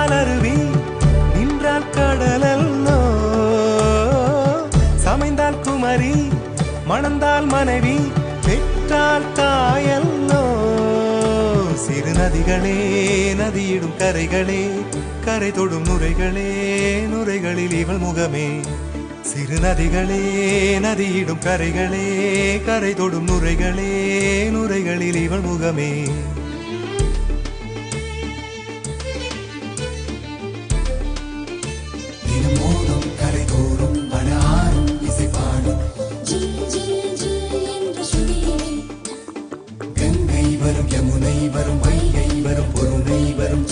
நின்றால் அருவி நின்றால் கடலல்லோ சமைந்தால் குமரி மணந்தால் மனைவி பெற்றால் தாயல்லோ சிறு நதிகளே நதியிடும் கரைகளே கரை தொடும் நுரைகளே நுரைகளில் இவள் முகமே சிறு நதிகளே நதியிடும் கரைகளே கரை தொடும் நுரைகளே நுரைகளில் இவள் முகமே தினமோதும் கரை தோறும் வனாரும் இசை பாடும் கங்கை வரும் யமுனை வரும் வைகை வரும் பொருணை வரும்